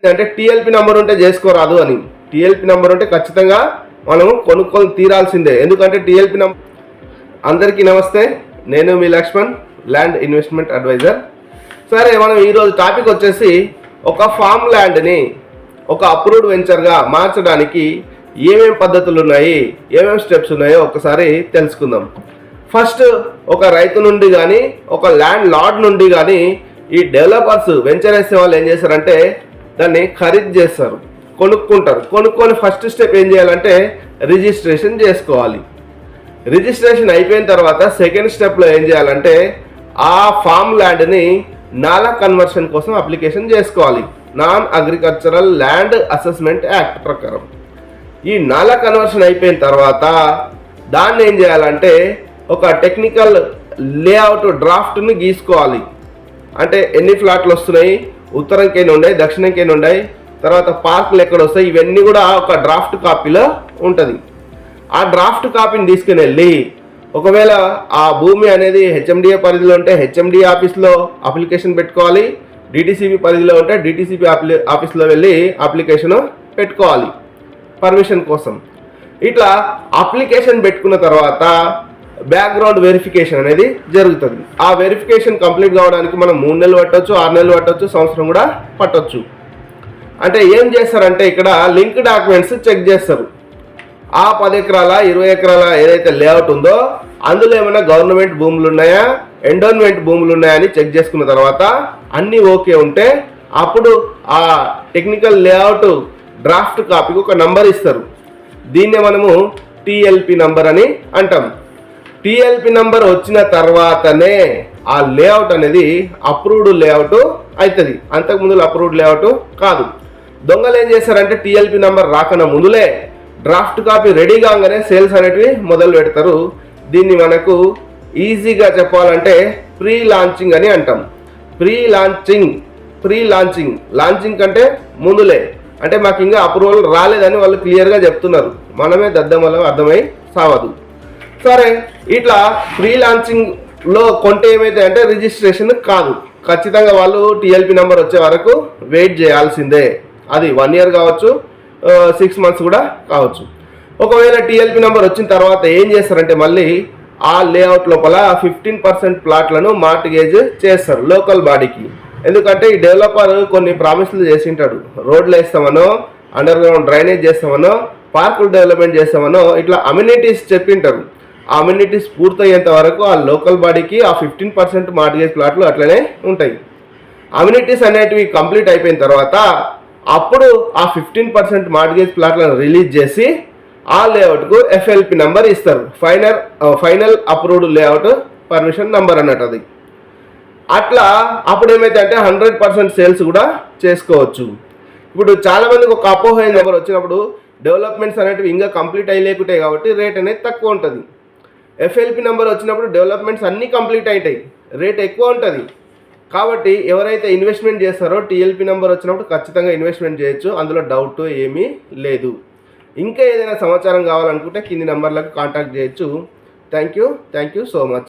అంటే TLP number ఉంటే చేసుకోరాదు అని. టీఎల్పీ నెంబర్ ఉంటే ఖచ్చితంగా మనం కొనుక్కొని తీరాల్సిందే. ఎందుకంటే టీఎల్పీ నెంబర్. అందరికీ నమస్తే, నేను మీ లక్ష్మణ్, ల్యాండ్ ఇన్వెస్ట్మెంట్ అడ్వైజర్. సరే, మనం ఈరోజు టాపిక్ వచ్చేసి ఒక ఫామ్ ల్యాండ్ని ఒక అప్రూవ్డ్ వెంచర్గా మార్చడానికి ఏమేమి పద్ధతులు ఉన్నాయి, ఏమేమి స్టెప్స్ ఉన్నాయో ఒకసారి తెలుసుకుందాం. ఫస్ట్, ఒక రైతు నుండి కానీ ఒక ల్యాండ్ లార్డ్ నుండి కానీ ఈ డెవలపర్స్ వెంచర్ వేసే వాళ్ళు ఏం చేస్తారంటే దాన్ని ఖరీదు చేస్తారు, కొనుక్కుంటారు. కొనుక్కొని ఫస్ట్ స్టెప్ ఏం చేయాలంటే రిజిస్ట్రేషన్ చేసుకోవాలి. రిజిస్ట్రేషన్ అయిపోయిన తర్వాత సెకండ్ స్టెప్లో ఏం చేయాలంటే ఆ ఫామ్ ల్యాండ్ని నాలా కన్వర్షన్ కోసం అప్లికేషన్ చేసుకోవాలి, non agricultural land assessment act ప్రకారం. ఈ నాలా కన్వర్షన్ అయిపోయిన తర్వాత దాన్ని ఏం చేయాలంటే ఒక టెక్నికల్ లేఅవుట్ డ్రాఫ్ట్ని గీసుకోవాలి. అంటే ఎన్ని ఫ్లాట్లు వస్తున్నాయి, ఉత్తరంకి ఎన్ని ఉన్నాయి, దక్షిణంకి ఎన్ని ఉన్నాయి, తర్వాత పార్కులు ఎక్కడ వస్తాయి, ఇవన్నీ కూడా ఒక డ్రాఫ్ట్ కాపీలో ఉంటుంది. ఆ డ్రాఫ్ట్ కాపీని తీసుకుని వెళ్ళి ఒకవేళ ఆ భూమి అనేది హెచ్ఎండిఏ పరిధిలో ఉంటే హెచ్ఎండిఏ ఆఫీస్లో అప్లికేషన్ పెట్టుకోవాలి, డిటిసిపి పరిధిలో ఉంటే డిటిసిపి ఆఫీస్లో వెళ్ళి అప్లికేషన్ పెట్టుకోవాలి పర్మిషన్ కోసం. ఇట్లా అప్లికేషన్ పెట్టుకున్న తర్వాత బ్యాక్గ్రౌండ్ వెరిఫికేషన్ అనేది జరుగుతుంది. ఆ వెరిఫికేషన్ కంప్లీట్ కావడానికి మనం 3 నెలలు పట్టవచ్చు, 6 నెలలు పట్టవచ్చు, సంవత్సరం కూడా పట్టవచ్చు. అంటే ఏం చేస్తారంటే ఇక్కడ లింక్ డాక్యుమెంట్స్ చెక్ చేస్తారు. ఆ 10 ఎకరాల 20 ఎకరాల ఏదైతే లేఅవుట్ ఉందో అందులో ఏమైనా గవర్నమెంట్ భూములు ఉన్నాయా, ఎండోన్మెంట్ భూములు ఉన్నాయా అని చెక్ చేసుకున్న తర్వాత అన్నీ ఓకే ఉంటే అప్పుడు ఆ టెక్నికల్ లేఅవుట్ డ్రాఫ్ట్ కాపీకి ఒక నంబర్ ఇస్తారు. దీన్నే మనము టీఎల్పి నంబర్ అని అంటాం. టీఎల్పి నంబర్ వచ్చిన తర్వాతనే ఆ లేఅవుట్ అనేది అప్రూవ్డ్ లేఅవుట్ అవుతుంది. అంతకుముందు అప్రూవ్డ్ లేఅవుట్ కాదు. దొంగలు ఏం చేస్తారంటే టీఎల్పి నంబర్ రాకన్నా ముందులే డ్రాఫ్ట్ కాపీ రెడీ కాగానే సేల్స్ అనేటివి మొదలు పెడతారు. దీన్ని మనకు ఈజీగా చెప్పాలంటే ప్రీ లాంచింగ్ అని అంటాం. ప్రీ లాంచింగ్ కంటే ముందులే, అంటే మాకు ఇంకా అప్రూవల్ రాలేదని వాళ్ళు క్లియర్గా చెప్తున్నారు. మనమే దద్దమలం అర్థమై సావదు. సరే, ఇట్లా ప్రీ లాంచింగ్లో కొంటే ఏమైతే అంటే రిజిస్ట్రేషన్ కాదు, ఖచ్చితంగా వాళ్ళు టీఎల్పి నెంబర్ వచ్చే వరకు వెయిట్ చేయాల్సిందే. అది 1 ఇయర్ కావచ్చు, 6 మంత్స్ కూడా కావచ్చు. ఒకవేళ టీఎల్పి నెంబర్ వచ్చిన తర్వాత ఏం చేస్తారంటే మళ్ళీ ఆ లేఅవుట్ లోపల 15% ప్లాట్లను మార్టిగేజ్ చేస్తారు లోకల్ బాడీకి. ఎందుకంటే ఈ డెవలపర్ కొన్ని ప్రామిస్లు చేసింటాడు, రోడ్లు వేస్తామనో, అండర్ గ్రౌండ్ డ్రైనేజ్ చేస్తామనో, పార్కులు డెవలప్మెంట్ చేస్తామనో, ఇట్లా అమ్యూనిటీస్ చెప్పింటారు. ఆ అమ్యూనిటీస్ పూర్తయ్యేంత వరకు ఆ లోకల్ బాడీకి ఆ 15% మార్టిగేజ్ ప్లాట్లు అట్లనే ఉంటాయి. అమ్యూనిటీస్ అనేటివి కంప్లీట్ అయిపోయిన తర్వాత అప్పుడు ఆ 15% మార్టిగేజ్ ప్లాట్లను రిలీజ్ చేసి ఆ లేఅవుట్కు ఎఫ్ఎల్పి నెంబర్ ఇస్తారు, final approved layout permission number అన్నట్టు. అది అట్లా అప్పుడు ఏమైతే అంటే 100% సేల్స్ కూడా చేసుకోవచ్చు. ఇప్పుడు చాలామందికి ఒక అపోహ నెంబర్ వచ్చినప్పుడు డెవలప్మెంట్స్ అనేటివి ఇంకా కంప్లీట్ అయ్యలేకుంటాయి కాబట్టి రేట్ అనేది తక్కువ ఉంటుంది. ఎఫ్ఎల్పి నెంబర్ వచ్చినప్పుడు డెవలప్మెంట్స్ అన్నీ కంప్లీట్ అవుతాయి, రేట్ ఎక్కువ ఉంటుంది. కాబట్టి ఎవరైతే ఇన్వెస్ట్మెంట్ చేస్తారో టీఎల్పి నెంబర్ వచ్చినప్పుడు ఖచ్చితంగా ఇన్వెస్ట్మెంట్ చేయొచ్చు, అందులో డౌట్ ఏమీ లేదు. ఇంకా ఏదైనా సమాచారం కావాలనుకుంటే కింది నెంబర్లకు కాంటాక్ట్ చేయొచ్చు. Thank you so much.